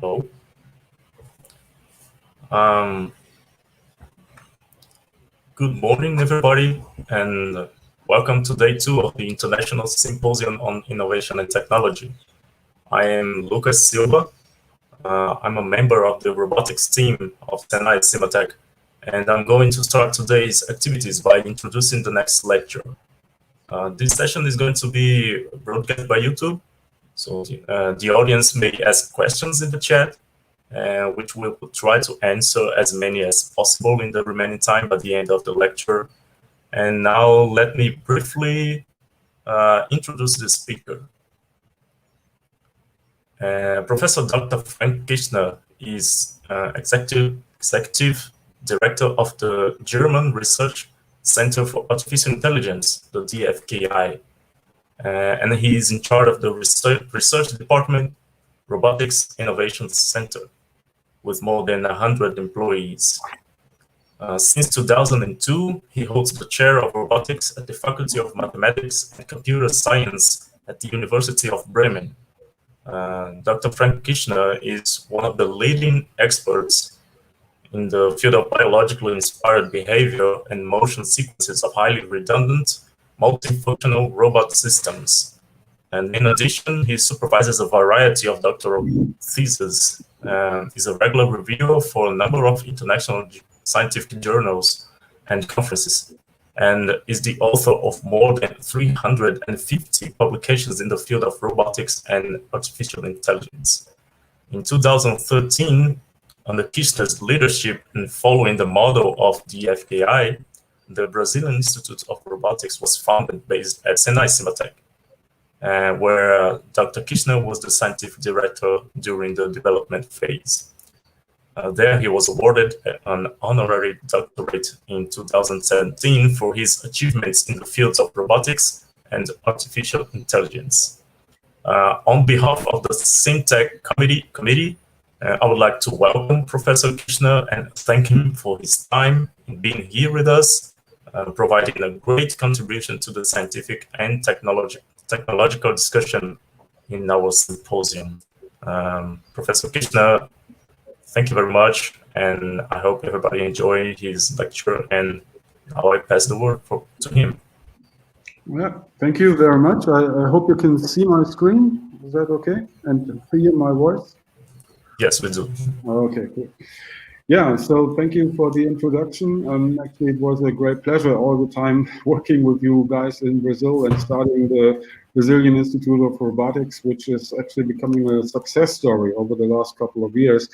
Hello. Um, Good morning, everybody, and welcome to day 2 of the International Symposium on Innovation and Technology. I am Lucas Silva. I'm a member of the robotics team of SIINTEC, and I'm going to start today's activities by introducing the next lecture. This session is going to be broadcast by YouTube, so the audience may ask questions in the chat, which we'll try to answer as many as possible in the remaining time by the end of the lecture. And now let me briefly introduce the speaker. Professor Dr. Frank Kirchner is executive director of the German Research Center for Artificial Intelligence, the DFKI. And he is in charge of the research department, Robotics Innovation Center, with more than 100 employees. Since 2002, he holds the chair of robotics at the Faculty of Mathematics and Computer Science at the University of Bremen. Dr. Frank Kirchner is one of the leading experts in the field of biologically inspired behavior and motion sequences of highly redundant, multifunctional robot systems. And in addition, he supervises a variety of doctoral theses. He's a regular reviewer for a number of international scientific journals and conferences, and is the author of more than 350 publications in the field of robotics and artificial intelligence. In 2013, under Kirchner's leadership and following the model of the DFKI, the Brazilian Institute of Robotics was founded based at SIINTEC, where Dr. Kirchner was the scientific director during the development phase. There he was awarded an honorary doctorate in 2017 for his achievements in the fields of robotics and artificial intelligence. On behalf of the SIINTEC committee, I would like to welcome Professor Kirchner and thank him for his time in being here with us, providing a great contribution to the scientific and technological discussion in our symposium. Professor Kirchner, thank you very much, and I hope everybody enjoyed his lecture, and now I pass the word to him. Yeah, thank you very much. I hope you can see my screen. Is that okay? And hear my voice? Yes, we do. Okay, good. Yeah, so thank you for the introduction. Actually, it was a great pleasure all the time working with you guys in Brazil and starting the Brazilian Institute of Robotics, which is actually becoming a success story over the last couple of years.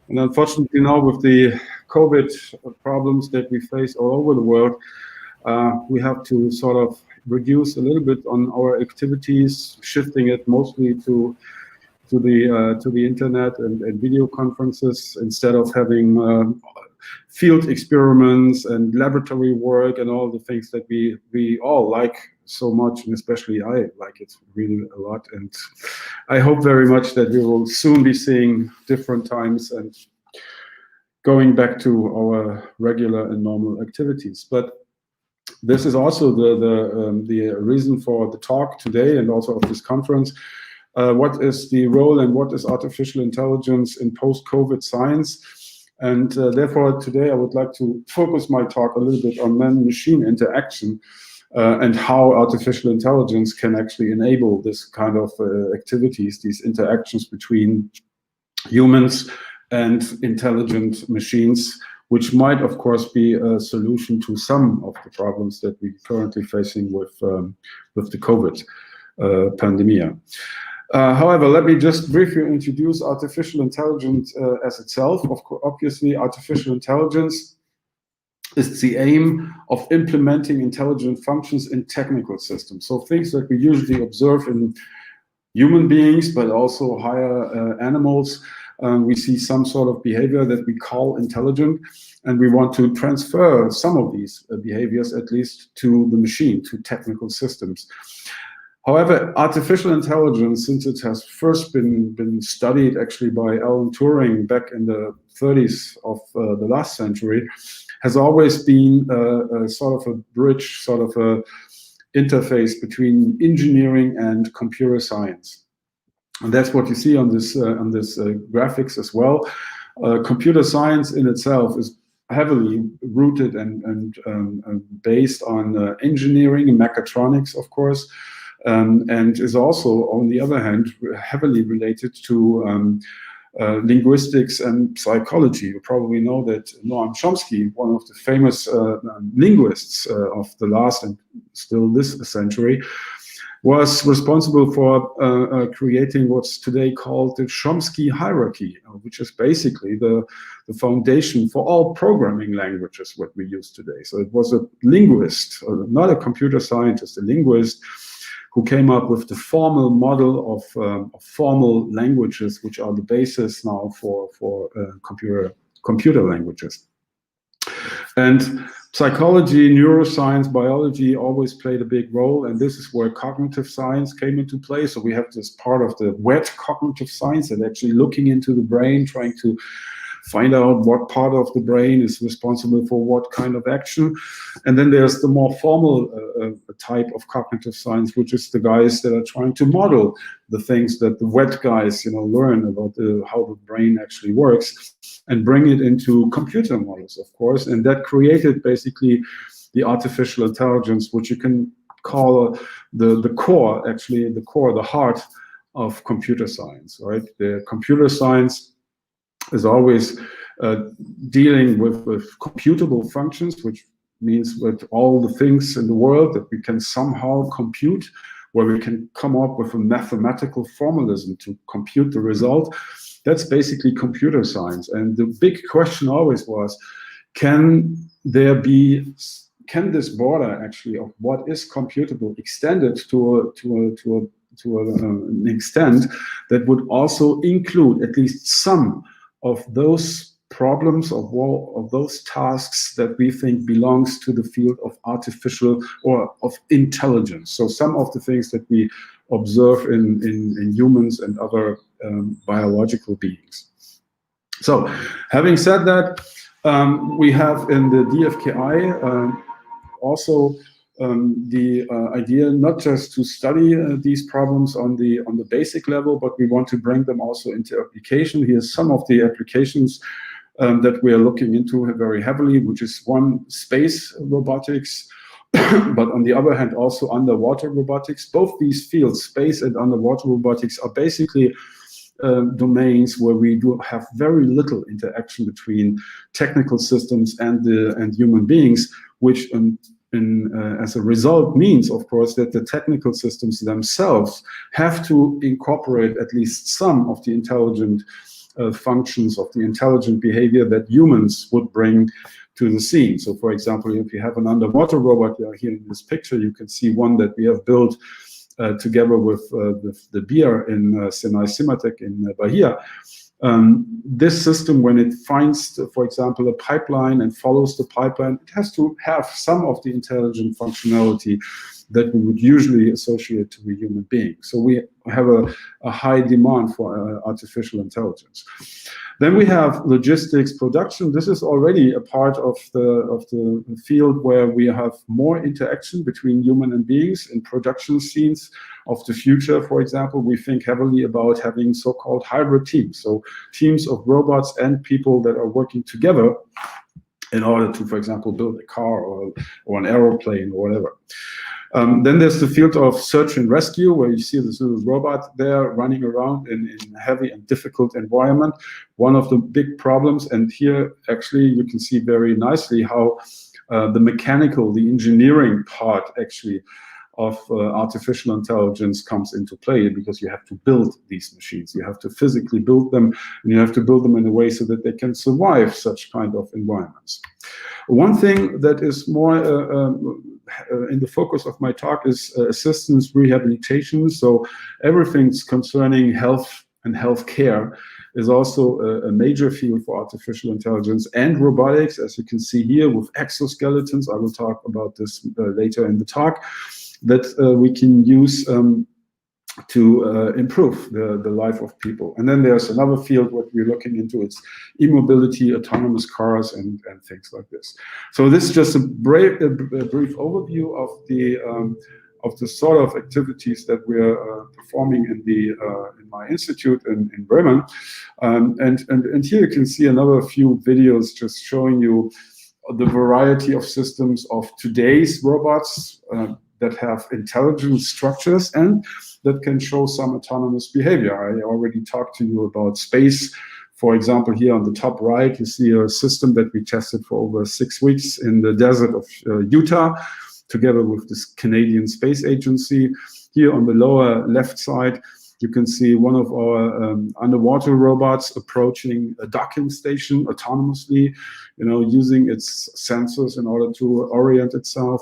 And unfortunately now with the COVID problems that we face all over the world, we have to sort of reduce a little bit on our activities, shifting it mostly to the internet and video conferences instead of having field experiments and laboratory work and all the things that we all like so much, and especially I like it really a lot. And I hope very much that we will soon be seeing different times and going back to our regular and normal activities. But this is also the reason for the talk today and also of this conference. What is the role and what is artificial intelligence in post-COVID science? And therefore, today I would like to focus my talk a little bit on man-machine interaction and how artificial intelligence can actually enable this kind of activities, these interactions between humans and intelligent machines, which might, of course, be a solution to some of the problems that we're currently facing with the COVID pandemic. However, let me just briefly introduce artificial intelligence as itself. Obviously, artificial intelligence is the aim of implementing intelligent functions in technical systems. So things that we usually observe in human beings, but also higher animals, we see some sort of behavior that we call intelligent, and we want to transfer some of these behaviors, at least to the machine, to technical systems. However, artificial intelligence, since it has first been studied actually by Alan Turing back in the 30s of the last century, has always been a sort of a bridge, sort of a interface between engineering and computer science. And that's what you see on this graphics as well. Computer science in itself is heavily rooted and based on engineering and mechatronics, of course, and is also, on the other hand, heavily related to linguistics and psychology. You probably know that Noam Chomsky, one of the famous linguists of the last and still this century, was responsible for creating what's today called the Chomsky hierarchy, which is basically the foundation for all programming languages what we use today. So it was a linguist, not a computer scientist, a linguist, who came up with the formal model of formal languages, which are the basis now for computer languages. And psychology, neuroscience, biology always played a big role, and this is where cognitive science came into play. So we have this part of the wet cognitive science that actually looking into the brain, trying to find out what part of the brain is responsible for what kind of action. And then there's the more formal type of cognitive science, which is the guys that are trying to model the things that the wet guys, learn about how the brain actually works, and bring it into computer models, of course. And that created basically the artificial intelligence, which you can call the core, actually the heart of computer science, right? The computer science is always dealing with computable functions, which means with all the things in the world that we can somehow compute, where we can come up with a mathematical formalism to compute the result. That's basically computer science. And the big question always was, can this border actually of what is computable extended to an extent that would also include at least some of those problems, of those tasks that we think belongs to the field of artificial or of intelligence. So some of the things that we observe in humans and other biological beings. So having said that, we have in the DFKI also the idea not just to study these problems on the basic level, but we want to bring them also into application. Here's some of the applications that we are looking into very heavily, which is one, space robotics, but on the other hand also underwater robotics. Both these fields, space and underwater robotics, are basically domains where we do have very little interaction between technical systems and human beings, which as a result means, of course, that the technical systems themselves have to incorporate at least some of the intelligent functions of the intelligent behavior that humans would bring to the scene. So, for example, if you have an underwater robot here in this picture, you can see one that we have built together with the BIR in SIINTEC in Bahia. This system, when it finds, for example, a pipeline and follows the pipeline, it has to have some of the intelligent functionality that we would usually associate to a human being. So we have a high demand for artificial intelligence. Then we have logistics production. This is already a part of the field where we have more interaction between human and beings in production scenes of the future. For example, we think heavily about having so-called hybrid teams. So teams of robots and people that are working together in order to, for example, build a car or an aeroplane or whatever. Then there's the field of search and rescue, where you see this little robot there running around in a heavy and difficult environment. One of the big problems, and here actually you can see very nicely how the mechanical, the engineering part actually of artificial intelligence comes into play, because you have to build these machines. You have to physically build them, and you have to build them in a way so that they can survive such kind of environments. One thing that is more in the focus of my talk is assistance rehabilitation. So everything's concerning health and healthcare is also a major field for artificial intelligence and robotics, as you can see here with exoskeletons. I will talk about this later in the talk, that we can use to improve the life of people. And then there's another field what we're looking into. It's e-mobility, autonomous cars, and things like this. So this is just a brief overview of the sort of activities that we're performing in my institute in Bremen. And here you can see another few videos just showing you the variety of systems of today's robots that have intelligent structures and that can show some autonomous behavior. I already talked to you about space. For example, here on the top right, you see a system that we tested for over 6 weeks in the desert of Utah, together with this Canadian Space Agency. Here on the lower left side, you can see one of our underwater robots approaching a docking station autonomously, using its sensors in order to orient itself.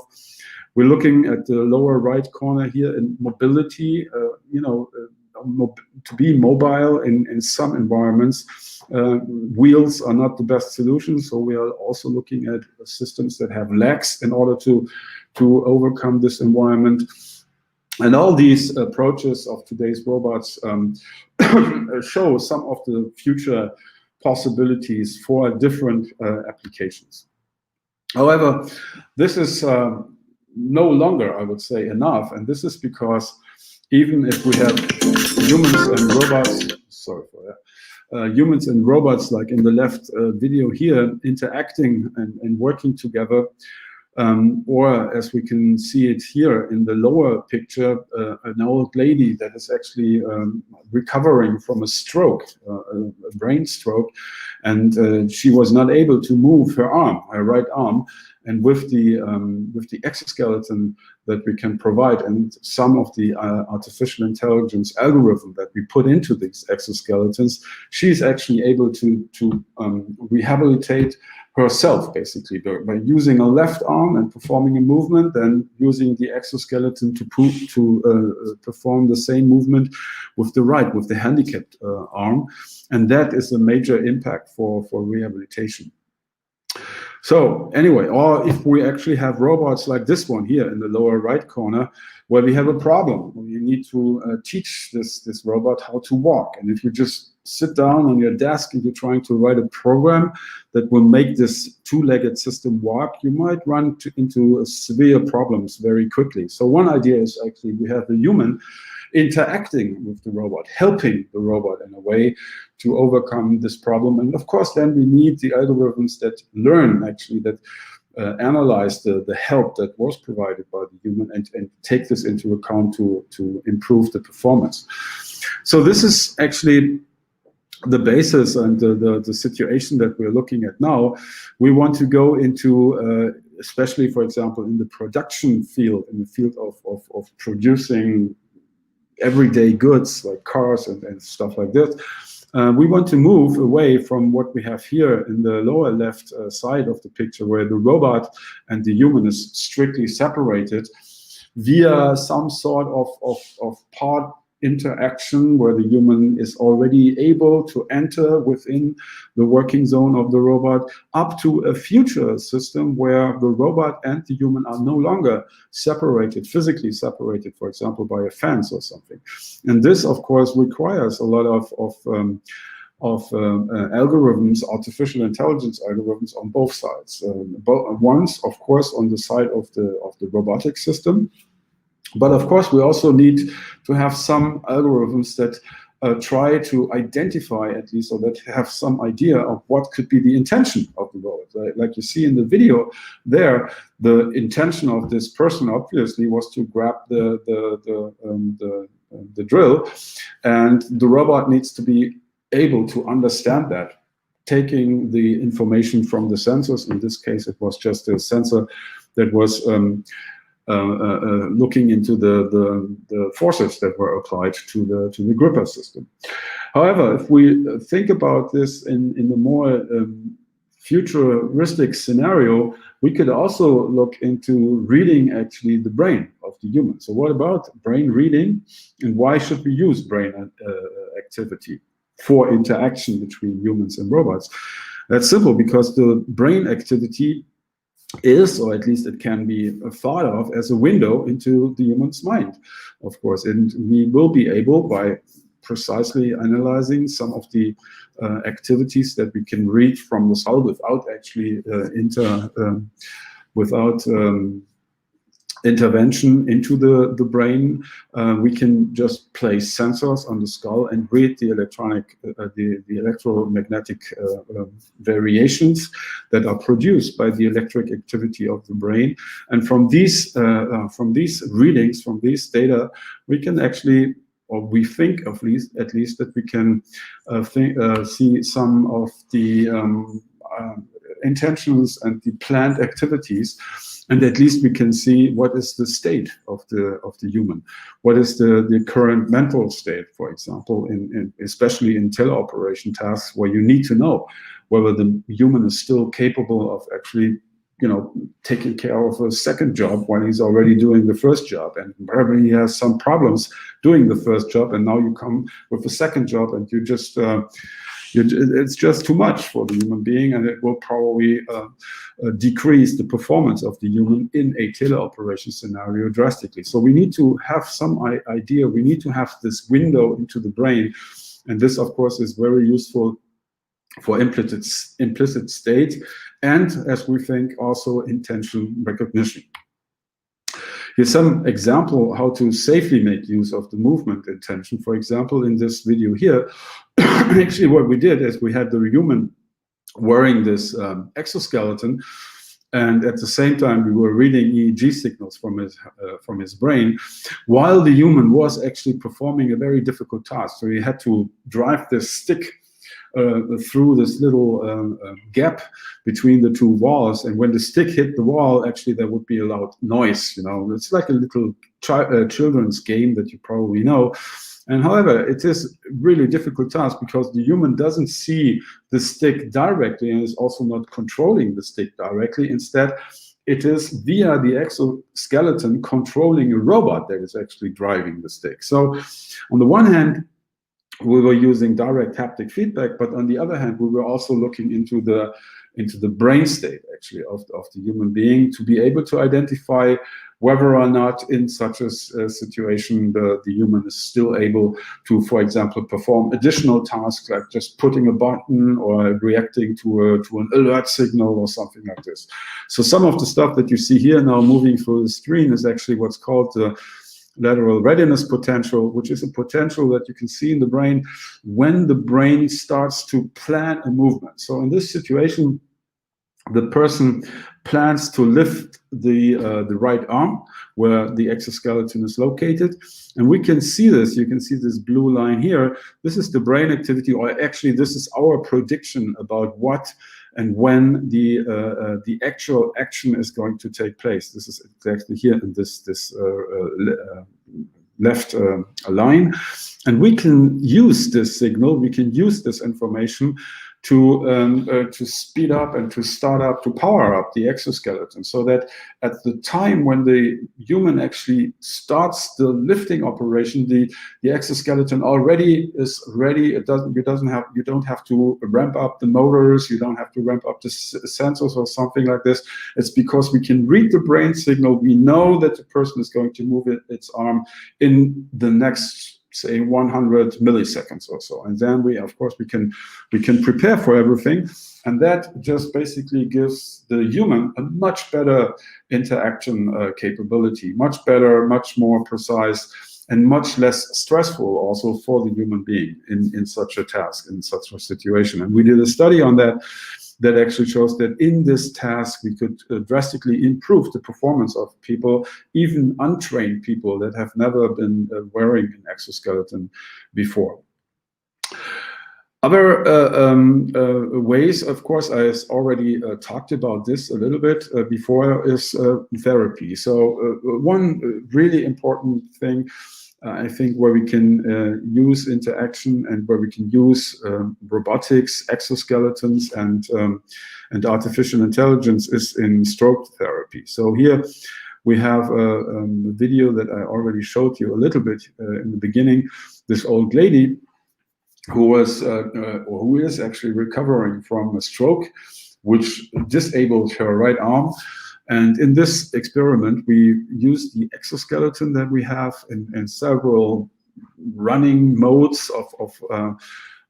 We're looking at the lower right corner here in mobility, to be mobile in some environments. Wheels are not the best solution, so we are also looking at systems that have legs in order to overcome this environment. And all these approaches of today's robots show some of the future possibilities for different applications. However, this is no longer, I would say, enough, and this is because even if we have humans and robots, sorry for that, humans and robots, like in the left video here, interacting and working together, or as we can see it here in the lower picture, an old lady that is actually recovering from a stroke, a brain stroke, and she was not able to move her arm, her right arm. And with the exoskeleton that we can provide and some of the artificial intelligence algorithm that we put into these exoskeletons, she's actually able to rehabilitate herself, basically, by using a left arm and performing a movement, then using the exoskeleton to perform the same movement with the right, with the handicapped arm. And that is a major impact for rehabilitation. So anyway, or if we actually have robots like this one here in the lower right corner, where we have a problem, we need to teach this robot how to walk. And if you just sit down on your desk and you're trying to write a program that will make this two-legged system walk, you might run into severe problems very quickly. So one idea is actually we have the human interacting with the robot, helping the robot in a way to overcome this problem. And of course, then we need the algorithms that learn, actually, that analyze the help that was provided by the human and take this into account to improve the performance. So this is actually the basis and the situation that we're looking at now. We want to go into, especially, for example, in the production field, in the field of producing everyday goods like cars and stuff like this. We want to move away from what we have here in the lower left side of the picture, where the robot and the human is strictly separated, via some sort of part interaction where the human is already able to enter within the working zone of the robot, up to a future system where the robot and the human are no longer separated, physically separated, for example, by a fence or something. And this, of course, requires a lot of algorithms, artificial intelligence algorithms on both sides. Once, of course, on the side of the robotics system. But of course, we also need to have some algorithms that try to identify, at least, or that have some idea of what could be the intention of the robot. Like you see in the video there, the intention of this person obviously was to grab the drill, and the robot needs to be able to understand that, taking the information from the sensors. In this case, it was just a sensor that was looking into the forces that were applied to the gripper system. However, if we think about this in the more futuristic scenario, we could also look into reading actually the brain of the human. So what about brain reading, and why should we use brain activity for interaction between humans and robots? That's simple, because the brain activity is, or at least it can be thought of as a window into the human's mind, of course. And we will be able, by precisely analyzing some of the activities that we can read from the skull without actually intervention into the brain. We can just place sensors on the skull and read the the electromagnetic variations that are produced by the electric activity of the brain. And from these readings, from these data, we can actually, or we think at least that we can see some of the intentions and the planned activities. And at least we can see what is the state of the human, what is the current mental state, for example, especially in teleoperation tasks where you need to know whether the human is still capable of actually, taking care of a second job when he's already doing the first job, and probably he has some problems doing the first job, and now you come with a second job, and you just it's just too much for the human being, and it will probably decrease the performance of the human in a teleoperation scenario drastically. So we need to have some idea, we need to have this window into the brain, and this of course is very useful for implicit state, and as we think also intention recognition. Here's some example how to safely make use of the movement intention. For example, in this video here, actually what we did is we had the human wearing this exoskeleton, and at the same time we were reading EEG signals from his brain, while the human was actually performing a very difficult task. So he had to drive this stick through this little gap between the two walls, and when the stick hit the wall, actually there would be a loud noise. It's like a little children's game that you probably know. And however, it is really difficult task because the human doesn't see the stick directly and is also not controlling the stick directly. Instead, it is via the exoskeleton controlling a robot that is actually driving the stick. So on the one hand, we were using direct haptic feedback, but on the other hand, we were also looking into the brain state actually of the human being to be able to identify whether or not in such a situation the human is still able to, for example, perform additional tasks like just putting a button or reacting to an alert signal or something like this. So some of the stuff that you see here now moving through the screen is actually what's called the lateral readiness potential, which is a potential that you can see in the brain when the brain starts to plan a movement. So in this situation, the person plans to lift the right arm where the exoskeleton is located, and we can see this. You can see this blue line here. This is the brain activity, or actually this is our prediction about what and when the actual action is going to take place. This is exactly here in this left line, and we can use this signal, we can use this information to speed up and to start up, to power up the exoskeleton, so that at the time when the human actually starts the lifting operation, the exoskeleton already is ready. You don't have to ramp up the motors, you don't have to ramp up the sensors or something like this. It's because we can read the brain signal. We know that the person is going to move its arm in the next, say, 100 milliseconds or so, and then we can prepare for everything, and that just basically gives the human a much better interaction capability, much better, much more precise, and much less stressful also for the human being in such a task, in such a situation. And we did a study on that actually shows that in this task we could drastically improve the performance of people, even untrained people that have never been wearing an exoskeleton before. Other ways, of course, I already talked about this a little bit before, is therapy. So one really important thing, I think, where we can use interaction and where we can use robotics, exoskeletons, and artificial intelligence is in stroke therapy. So here we have a video that I already showed you a little bit in the beginning. This old lady who is actually recovering from a stroke, which disabled her right arm. And in this experiment, we used the exoskeleton that we have in several running modes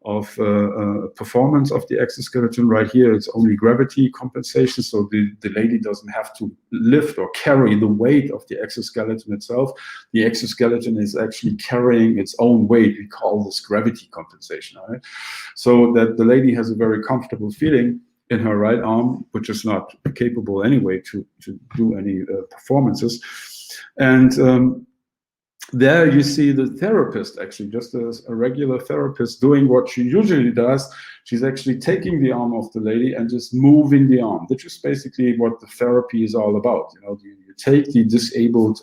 performance of the exoskeleton. Right here, it's only gravity compensation, so the lady doesn't have to lift or carry the weight of the exoskeleton itself. The exoskeleton is actually carrying its own weight. We call this gravity compensation, right? So that the lady has a very comfortable feeling in her right arm, which is not capable anyway to do any performances. And there you see the therapist, actually, just as a regular therapist, doing what she usually does. She's actually taking the arm of the lady and just moving the arm, which is basically what the therapy is all about. You know, you take the disabled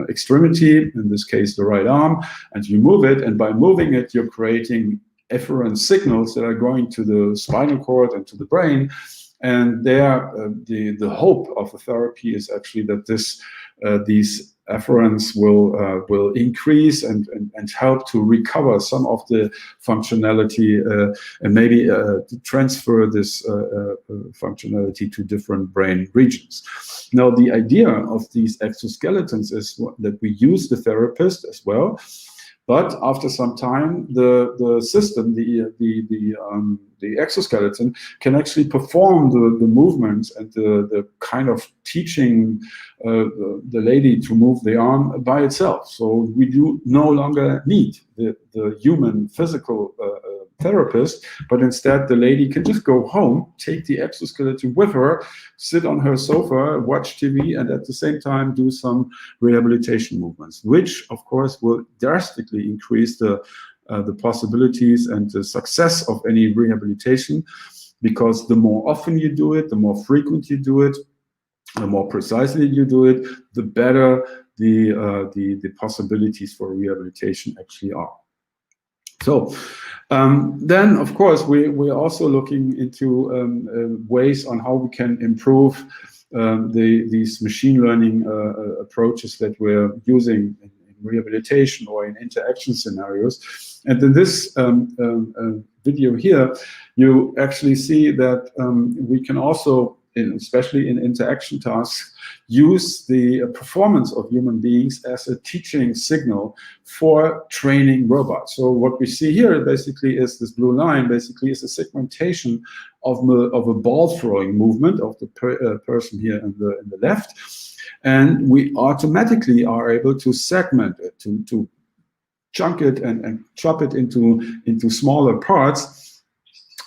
extremity, in this case the right arm, and you move it, and by moving it, you're creating efferent signals that are going to the spinal cord and to the brain. And there, the hope of the therapy is actually that these efferents will increase and help to recover some of the functionality and maybe to transfer this functionality to different brain regions. Now, the idea of these exoskeletons is that we use the therapist as well. But after some time, the system, the exoskeleton, can actually perform the movements and the kind of teaching the lady to move the arm by itself. So we do no longer need the human physical therapist, but instead the lady can just go home, take the exoskeleton with her, sit on her sofa, watch TV, and at the same time do some rehabilitation movements, which of course will drastically increase the possibilities and the success of any rehabilitation, because the more often you do it, the more frequent you do it, the more precisely you do it, the better the possibilities for rehabilitation actually are. So then, of course, we're also looking into ways on how we can improve these machine learning approaches that we're using in rehabilitation or in interaction scenarios. And in this video here, you actually see that we can also, especially in interaction tasks, use the performance of human beings as a teaching signal for training robots. So what we see here basically is this blue line, basically is a segmentation of a ball throwing movement of the person here in the left. And we automatically are able to segment it, to chunk it and chop it into smaller parts,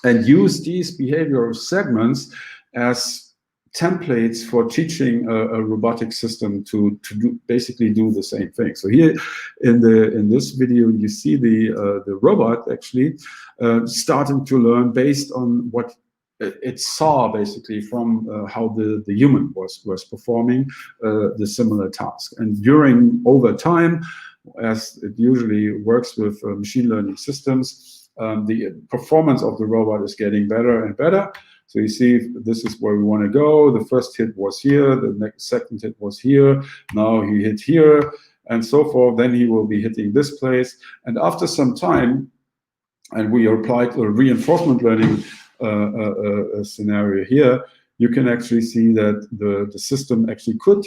and use these behavioral segments as templates for teaching a robotic system to basically do the same thing. So here in this video, you see the robot actually starting to learn based on what it saw basically from how the human was performing the similar task. And over time, as it usually works with machine learning systems, the performance of the robot is getting better and better. So you see, this is where we want to go. The first hit was here, the second hit was here, now he hit here, and so forth. Then he will be hitting this place. And after some time, and we applied a reinforcement learning scenario here, you can actually see that the system actually could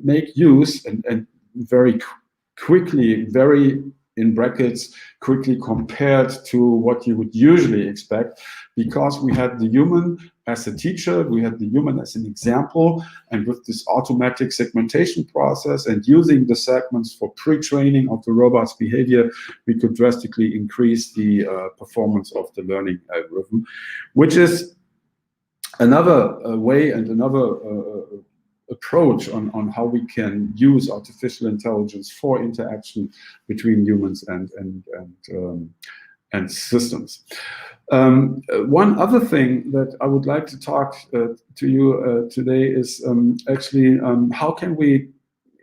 make use and very quickly, very in brackets, quickly compared to what you would usually expect, because we had the human as a teacher, we had the human as an example, and with this automatic segmentation process and using the segments for pre-training of the robot's behavior, we could drastically increase the performance of the learning algorithm, which is another way and another approach on how we can use artificial intelligence for interaction between humans and systems. One other thing that I would like to talk to you today is actually how can we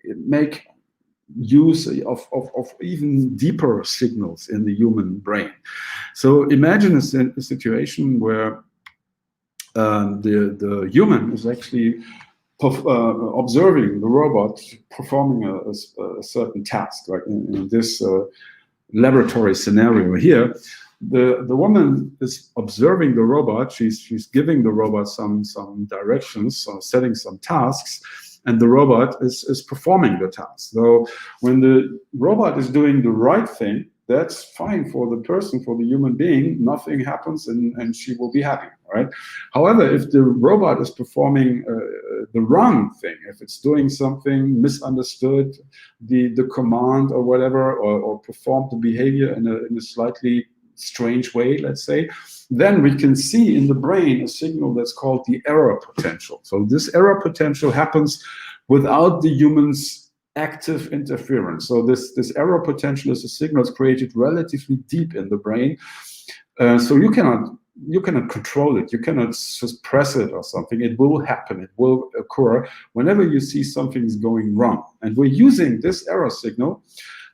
make use of even deeper signals in the human brain. So imagine a situation where the human is actually observing the robot performing a certain task, like in this laboratory scenario here. The woman is observing the robot. She's giving the robot some directions, setting some tasks, and the robot is performing the task. So when the robot is doing the right thing, that's fine for the person, for the human being. Nothing happens, and she will be happy, right? However, if the robot is performing the wrong thing, if it's doing something, misunderstood the command or whatever, or performed the behavior in a slightly strange way, let's say, then we can see in the brain a signal that's called the error potential. So this error potential happens without the human's active interference. So this error potential is a signal that's created relatively deep in the brain. So you cannot control it. You cannot just press it or something. It will happen. It will occur whenever you see something is going wrong. And we're using this error signal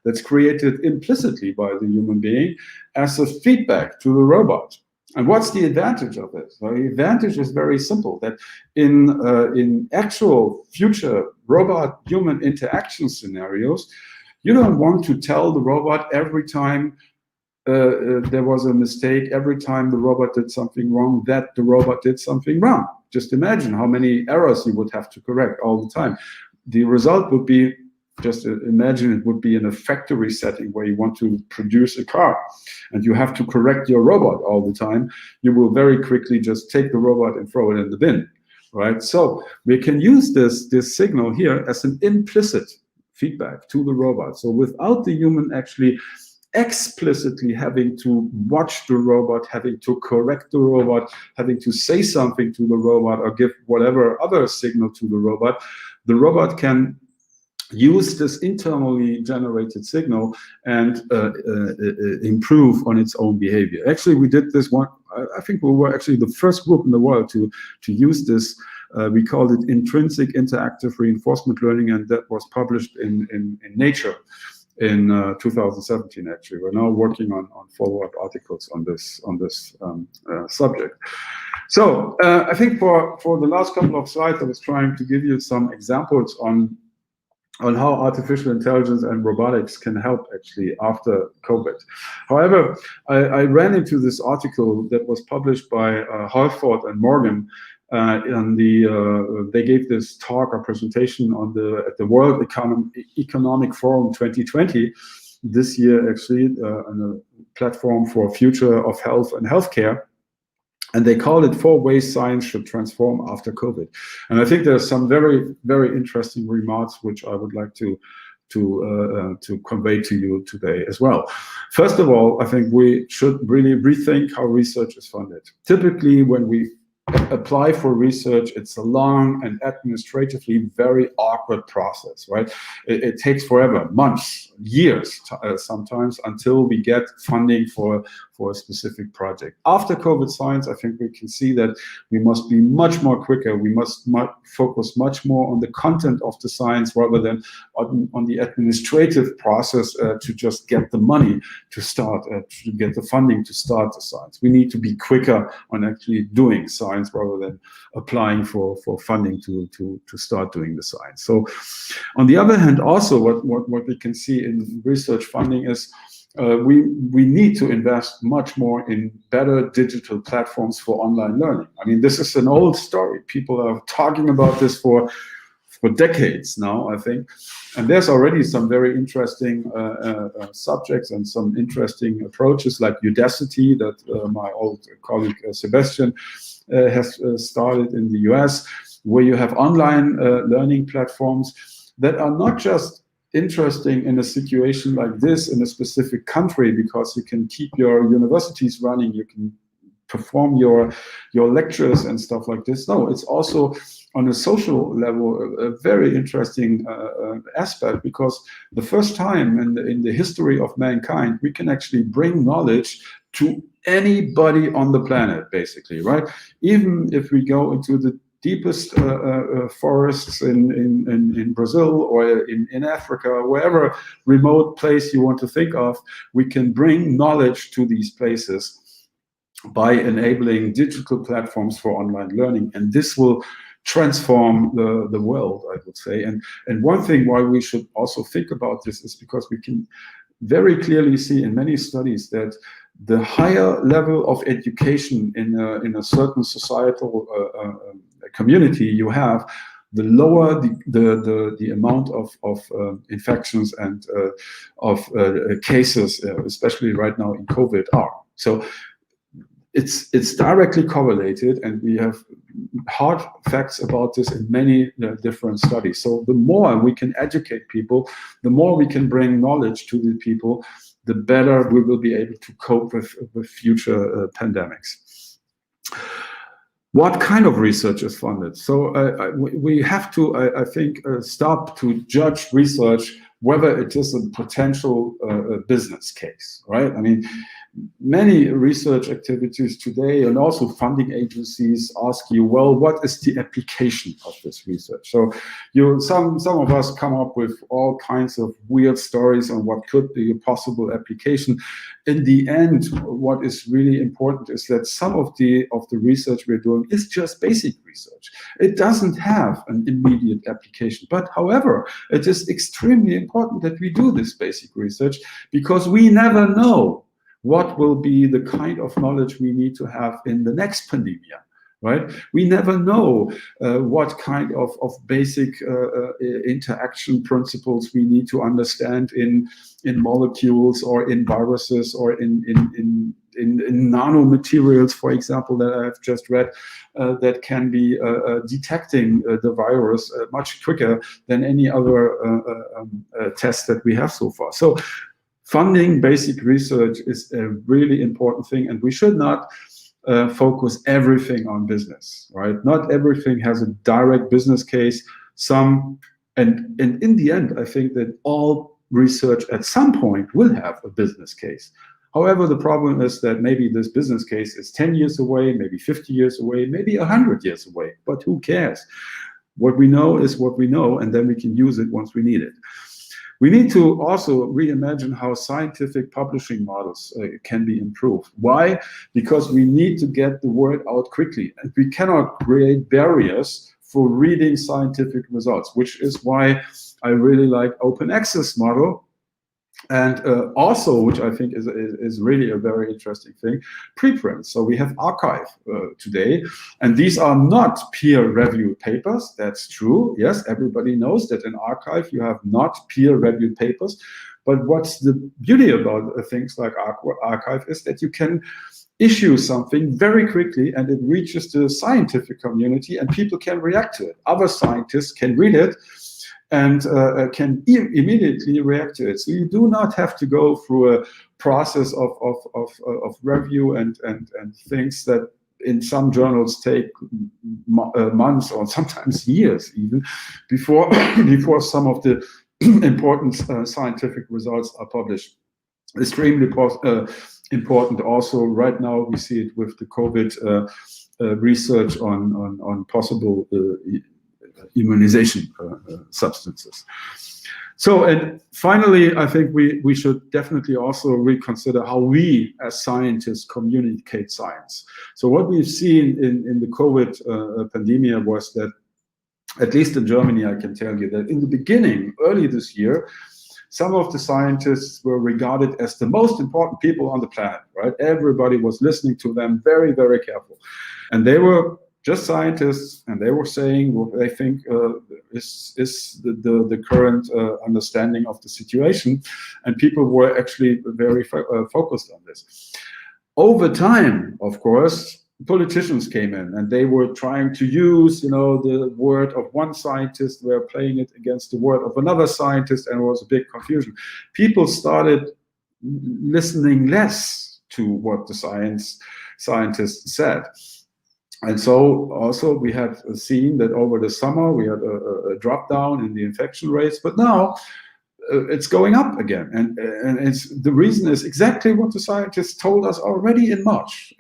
that's created implicitly by the human being as a feedback to the robot. And what's the advantage of it? So the advantage is very simple, that in actual future robot-human interaction scenarios, you don't want to tell the robot every time there was a mistake, every time the robot did something wrong, that the robot did something wrong. Just imagine how many errors you would have to correct all the time. The result would be, just imagine it would be in a factory setting where you want to produce a car and you have to correct your robot all the time. You will very quickly just take the robot and throw it in the bin, right? So we can use this signal here as an implicit feedback to the robot. So without the human actually explicitly having to watch the robot, having to correct the robot, having to say something to the robot or give whatever other signal to the robot can use this internally generated signal and improve on its own behavior. Actually, we did this one. I think we were actually the first group in the world to use this. We called it intrinsic interactive reinforcement learning, and that was published in Nature in 2017. Actually, we're now working on follow-up articles on this subject. So I think for the last couple of slides, I was trying to give you some examples on how artificial intelligence and robotics can help actually after COVID. However, I ran into this article that was published by Halford and Morgan, and they gave this talk or presentation at the World Economic Forum 2020 this year, actually, on a platform for future of health and healthcare. And they call it 4 ways science should transform after COVID. And I think there's some very, very interesting remarks which I would like to convey to you today as well. First of all, I think we should really rethink how research is funded. Typically, when we apply for research, it's a long and administratively very awkward process, right? It takes forever, months, years sometimes, until we get funding for a specific project. After COVID science, I think we can see that we must be much more quicker. We must focus much more on the content of the science rather than on the administrative process to just get the money to start, to get the funding to start the science. We need to be quicker on actually doing science rather than applying for funding to start doing the science. So on the other hand, also what we can see in research funding is we need to invest much more in better digital platforms for online learning. I mean, this is an old story. People are talking about this for decades now, I think. And there's already some very interesting subjects and some interesting approaches like Udacity that my old colleague Sebastian has started in the US, where you have online learning platforms that are not just interesting in a situation like this in a specific country because you can keep your universities running, you can perform your lectures and stuff like this. No, it's also on a social level a very interesting aspect, because the first time in the history of mankind we can actually bring knowledge to anybody on the planet, basically, right? Even if we go into the deepest forests in Brazil or in Africa, wherever remote place you want to think of, we can bring knowledge to these places by enabling digital platforms for online learning. And this will transform the world, I would say. And one thing why we should also think about this is because we can very clearly see in many studies that the higher level of education in a certain societal community you have, the lower the amount of infections and of cases, especially right now in COVID, are. So it's directly correlated, and we have hard facts about this in many different studies. So the more we can educate people, the more we can bring knowledge to the people, the better we will be able to cope with future pandemics. What kind of research is funded? So we have to, I think, stop to judge research whether it is a potential business case, right? I mean, many research activities today and also funding agencies ask you, well, what is the application of this research? So some of us come up with all kinds of weird stories on what could be a possible application. In the end, what is really important is that some of the research we're doing is just basic research. It doesn't have an immediate application. But however, it is extremely important that we do this basic research, because we never know what will be the kind of knowledge we need to have in the next pandemic, right? We never know what kind of basic interaction principles we need to understand in molecules or in viruses or in nanomaterials, for example, that I've just read, that can be detecting the virus much quicker than any other test that we have so far. So funding basic research is a really important thing, and we should not focus everything on business, right? Not everything has a direct business case. And in the end, I think that all research at some point will have a business case. However, the problem is that maybe this business case is 10 years away, maybe 50 years away, maybe 100 years away, but who cares? What we know is what we know, and then we can use it once we need it. We need to also reimagine how scientific publishing models can be improved. Why? Because we need to get the word out quickly, and we cannot create barriers for reading scientific results, which is why I really like open access model. And also, which I think is really a very interesting thing, preprints. So we have archive today, and these are not peer-reviewed papers. That's true. Yes, everybody knows that in archive you have not peer-reviewed papers. But what's the beauty about things like archive is that you can issue something very quickly, and it reaches the scientific community, and people can react to it. Other scientists can read it and can immediately react to it. So you do not have to go through a process of review and things that in some journals take months or sometimes years even before some of the important scientific results are published. Extremely important also right now, we see it with the COVID research on possible immunization substances. So, and finally, I think we should definitely also reconsider how we as scientists communicate science. So what we've seen in the COVID pandemic was that, at least in Germany, I can tell you that in the beginning, early this year, some of the scientists were regarded as the most important people on the planet, right? Everybody was listening to them very, very careful. And they were just scientists, and they were saying what they think is the current understanding of the situation, and people were actually very focused on this. Over time, of course, politicians came in, and they were trying to use, the word of one scientist, they were playing it against the word of another scientist, and it was a big confusion. People started listening less to what the scientists said. And so also we have seen that over the summer we had a drop down in the infection rates, but now it's going up again. And the reason is exactly what the scientists told us already in March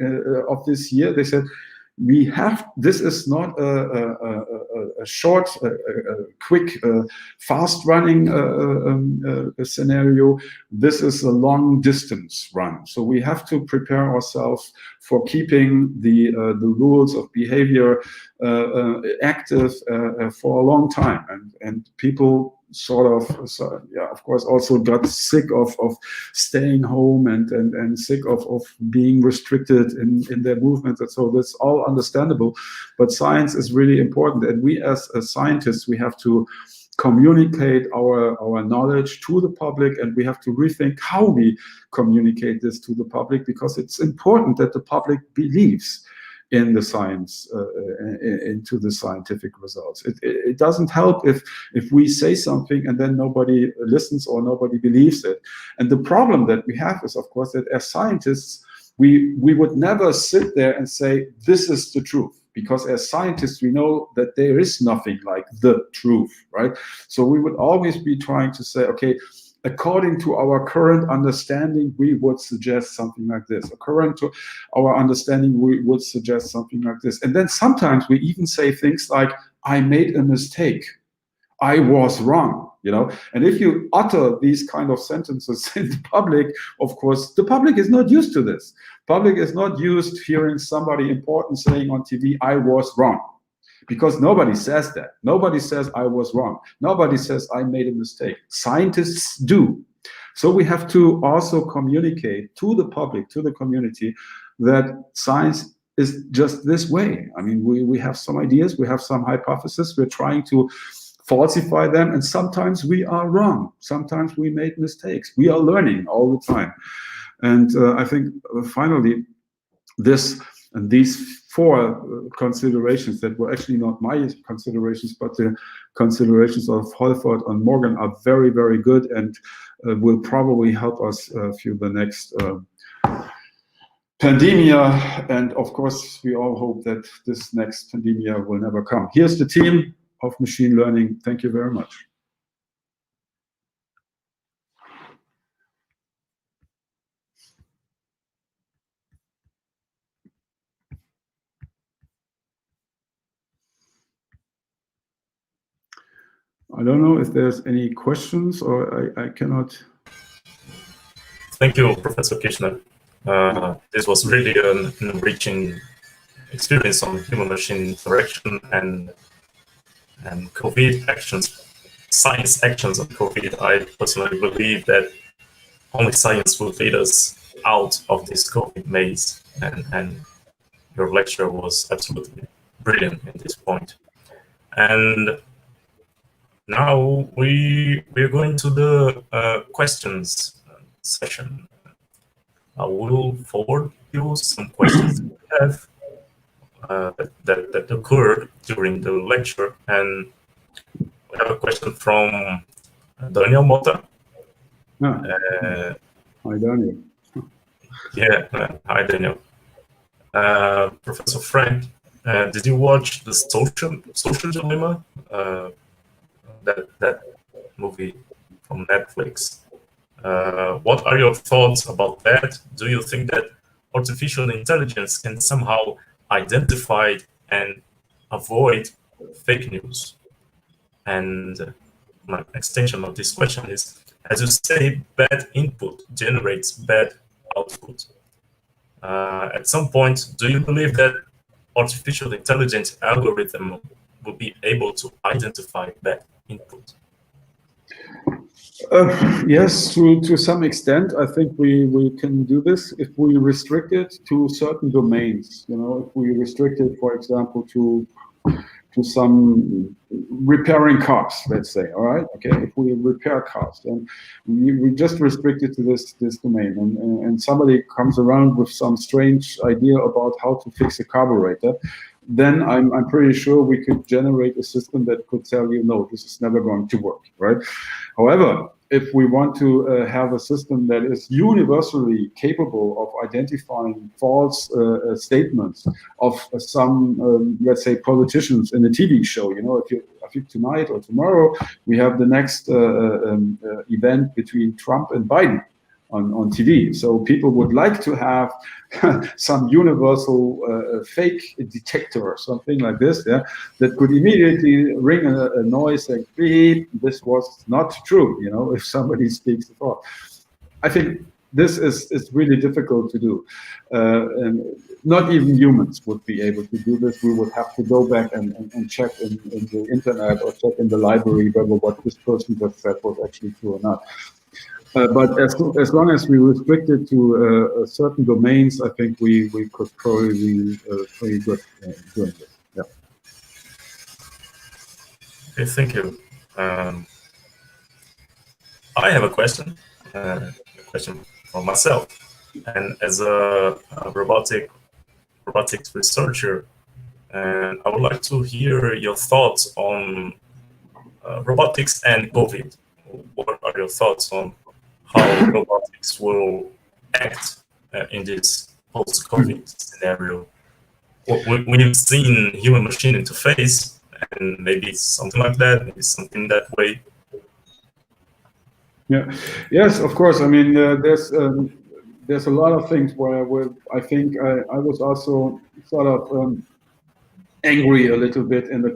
of this year. They said, this is not a short, quick, fast-running scenario. This is a long-distance run. So we have to prepare ourselves for keeping the rules of behavior active for a long time. And people of course, also got sick of staying home and sick of being restricted in their movements. And so that's all understandable. But science is really important. And we as scientists, we have to communicate our knowledge to the public, and we have to rethink how we communicate this to the public, because it's important that the public believes in the science, into the scientific results. It doesn't help if we say something and then nobody listens or nobody believes it. And the problem that we have is, of course, that as scientists, we would never sit there and say, this is the truth. Because as scientists, we know that there is nothing like the truth, right? So we would always be trying to say, okay, according to our current understanding, we would suggest something like this. According to our understanding, we would suggest something like this. And then sometimes we even say things like, I made a mistake. I was wrong, you know? And if you utter these kind of sentences in the public, of course, the public is not used to this. Public is not used to hearing somebody important saying on TV, I was wrong. Because nobody says that. Nobody says I was wrong. Nobody says I made a mistake. Scientists do. So we have to also communicate to the public, to the community, that science is just this way. I mean, we have some ideas, we have some hypotheses, we're trying to falsify them, and sometimes we are wrong. Sometimes we make mistakes. We are learning all the time. And I think finally, these four considerations that were actually not my considerations, but the considerations of Holford and Morgan are very, very good, and will probably help us through the next pandemia. And of course, we all hope that this next pandemia will never come. Here's the team of machine learning. Thank you very much. I don't know if there's any questions, or I cannot. Thank you, Professor Kirchner. This was really an enriching experience on human-machine interaction and COVID actions, science actions on COVID. I personally believe that only science will lead us out of this COVID maze, and your lecture was absolutely brilliant at this point. And now we are going to the questions session. I will forward you some questions that we have that occurred during the lecture, and we have a question from Daniel Mota. Hi, Daniel. Yeah, hi, Daniel. Professor Frank, did you watch the Social Dilemma? That movie from Netflix. What are your thoughts about that? Do you think that artificial intelligence can somehow identify and avoid fake news? And my extension of this question is, as you say, bad input generates bad output. At some point, do you believe that artificial intelligence algorithm will be able to identify bad input? Yes, to some extent, I think we can do this if we restrict it to certain domains. You know, if we restrict it, for example, to some repairing cars, let's say. All right, okay. If we repair cars, and we just restrict it to this domain, and somebody comes around with some strange idea about how to fix a carburetor, then I'm pretty sure we could generate a system that could tell you, no, this is never going to work, right? However, if we want to have a system that is universally capable of identifying false statements of some, let's say, politicians in a TV show, you know, I think tonight or tomorrow we have the next event between Trump and Biden on TV. So people would like to have some universal fake detector or something like this, yeah, that could immediately ring a noise like, beep, this was not true, you know, if somebody speaks at all. I think this is really difficult to do. And not even humans would be able to do this. We would have to go back and check in the internet or check in the library whether what this person just said was actually true or not. But as long as we restrict it to certain domains, I think we could probably be pretty good doing this. Yeah. Okay, thank you. I have a question for myself, and as a robotics researcher, and I would like to hear your thoughts on robotics and COVID. What are your thoughts on how robotics will act in this post-COVID scenario? We've seen human-machine interface, and maybe it's something like that, maybe something that way. Yeah. Yes, of course. I mean, there's a lot of things where I think I was also sort of angry a little bit in the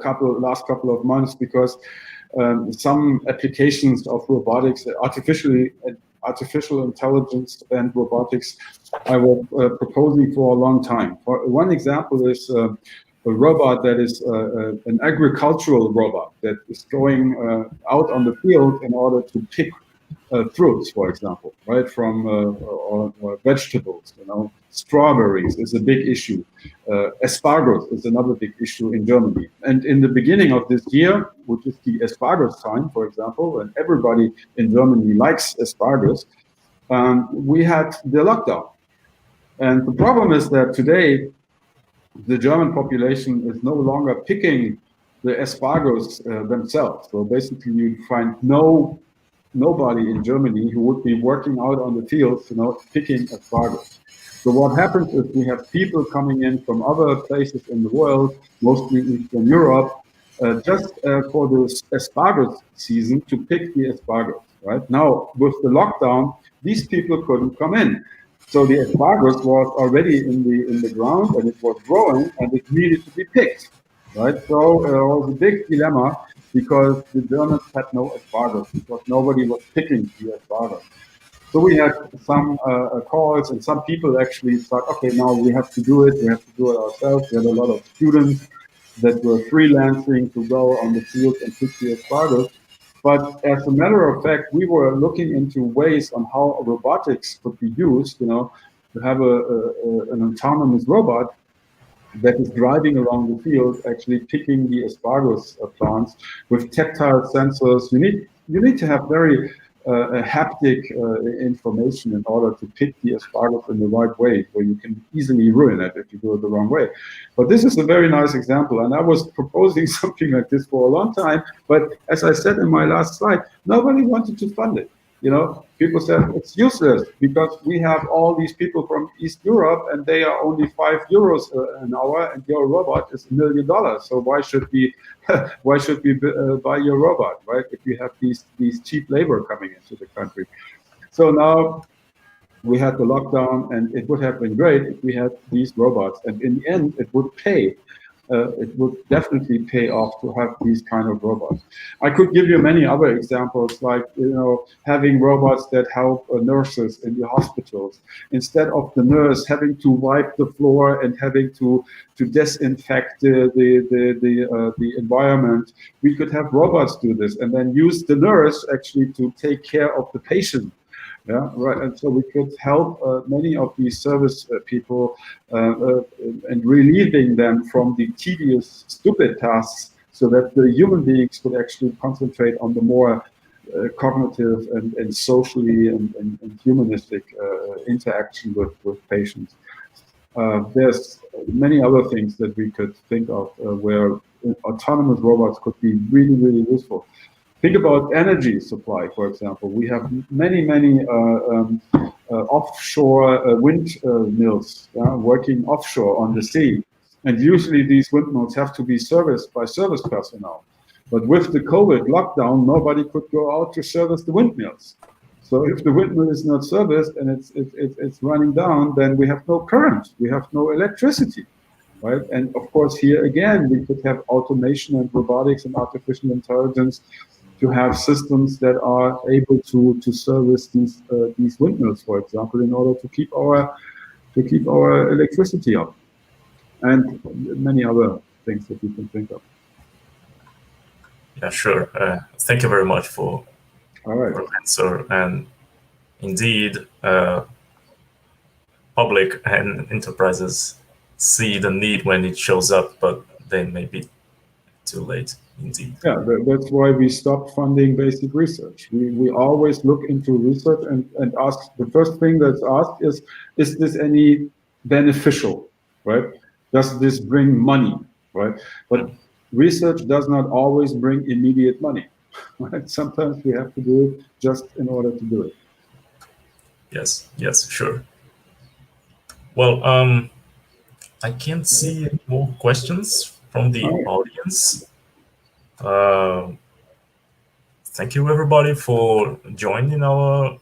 last couple of months, because some applications of robotics, artificial intelligence and robotics, I was proposing for a long time. One example is a robot that is an agricultural robot that is going out on the field in order to pick fruits, for example, right, from or vegetables. You know, strawberries is a big issue. Asparagus is another big issue in Germany. And in the beginning of this year, which is the asparagus time, for example, and everybody in Germany likes asparagus, we had the lockdown. And the problem is that today, the German population is no longer picking the asparagus themselves. So basically, you find nobody in Germany who would be working out on the fields, you know, picking asparagus. So what happens is we have people coming in from other places in the world, mostly Eastern Europe, just for the asparagus season to pick the asparagus. Right now, with the lockdown, these people couldn't come in. So the asparagus was already in the ground, and it was growing, and it needed to be picked. Right. So it was a big dilemma, because the Germans had no asparagus, because nobody was picking the asparagus. So we had some calls, and some people actually thought, okay, now we have to do it. We have to do it ourselves. We had a lot of students that were freelancing to go on the field and pick the asparagus. But as a matter of fact, we were looking into ways on how robotics could be used, you know, to have an autonomous robot that is driving around the field, actually picking the asparagus plants with tactile sensors. You need to have very haptic information in order to pick the asparagus in the right way, where you can easily ruin it if you do it the wrong way. But this is a very nice example, and I was proposing something like this for a long time, but as I said in my last slide, nobody wanted to fund it. You know, people said it's useless because we have all these people from East Europe and they are only €5 an hour, and your robot is $1 million. So why should we buy your robot, right? If you have these cheap labor coming into the country. So now we had the lockdown, and it would have been great if we had these robots, and in the end, it would pay. It would definitely pay off to have these kind of robots. I could give you many other examples, like, you know, having robots that help nurses in the hospitals. Instead of the nurse having to wipe the floor and having to disinfect the environment, we could have robots do this, and then use the nurse actually to take care of the patient. Yeah, right. And so we could help many of these service people and relieving them from the tedious, stupid tasks, so that the human beings could actually concentrate on the more cognitive and socially and humanistic interaction with patients. There's many other things that we could think of where autonomous robots could be really, really useful. Think about energy supply, for example. We have many offshore windmills working offshore on the sea. And usually these windmills have to be serviced by service personnel. But with the COVID lockdown, nobody could go out to service the windmills. So if the windmill is not serviced and it's running down, then we have no current, we have no electricity. Right? And of course, here again, we could have automation and robotics and artificial intelligence to have systems that are able to service these windmills, for example, in order to keep our electricity up, and many other things that you can think of. Yeah, sure. Thank you very much for the answer. And indeed, public and enterprises see the need when it shows up, but then maybe too late, indeed. Yeah, that's why we stopped funding basic research. We always look into research and ask, the first thing that's asked is this any beneficial, right? Does this bring money, right? But research does not always bring immediate money, right? Sometimes we have to do it just in order to do it. Yes, sure. Well, I can't see any more questions from the audience. Thank you, everybody, for joining our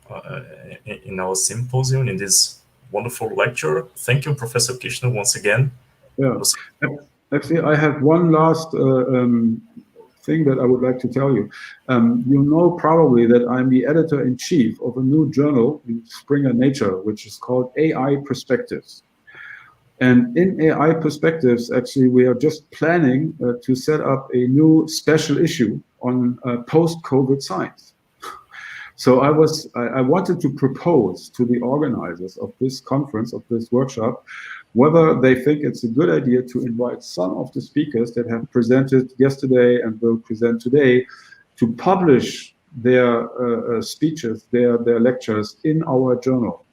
in our symposium, in this wonderful lecture. Thank you, Professor Kirchner, once again. Yeah, actually, I have one last thing that I would like to tell you. You know probably that I'm the editor-in-chief of a new journal in Springer Nature, which is called AI Perspectives. And in AI Perspectives, actually, we are just planning to set up a new special issue on post-COVID science. So I wanted to propose to the organizers of this conference, of this workshop, whether they think it's a good idea to invite some of the speakers that have presented yesterday and will present today to publish their speeches, their lectures in our journal.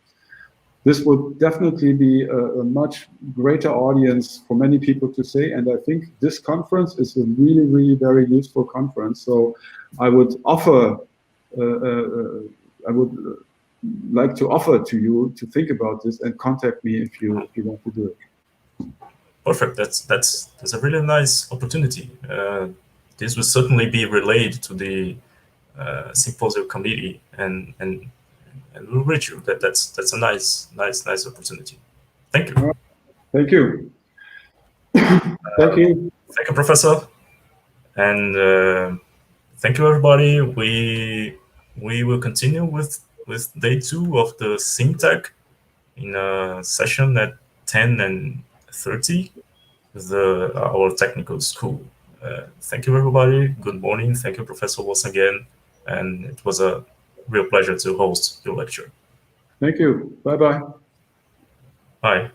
This would definitely be a much greater audience for many people to say, and I think this conference is a really, really very useful conference. So I would offer, I would like to offer to you to think about this and contact me if you want to do it. Perfect. That's a really nice opportunity. This will certainly be relayed to the symposium committee and we'll reach you. That's a nice opportunity. Thank you. Thank you. Thank you. Thank you, Professor. And thank you, everybody. We will continue with day 2 of the SIINTEC in a session at 10:30 with our technical school. Thank you, everybody. Good morning. Thank you, Professor, once again. And it was a real pleasure to host your lecture. Thank you. Bye-bye. Bye.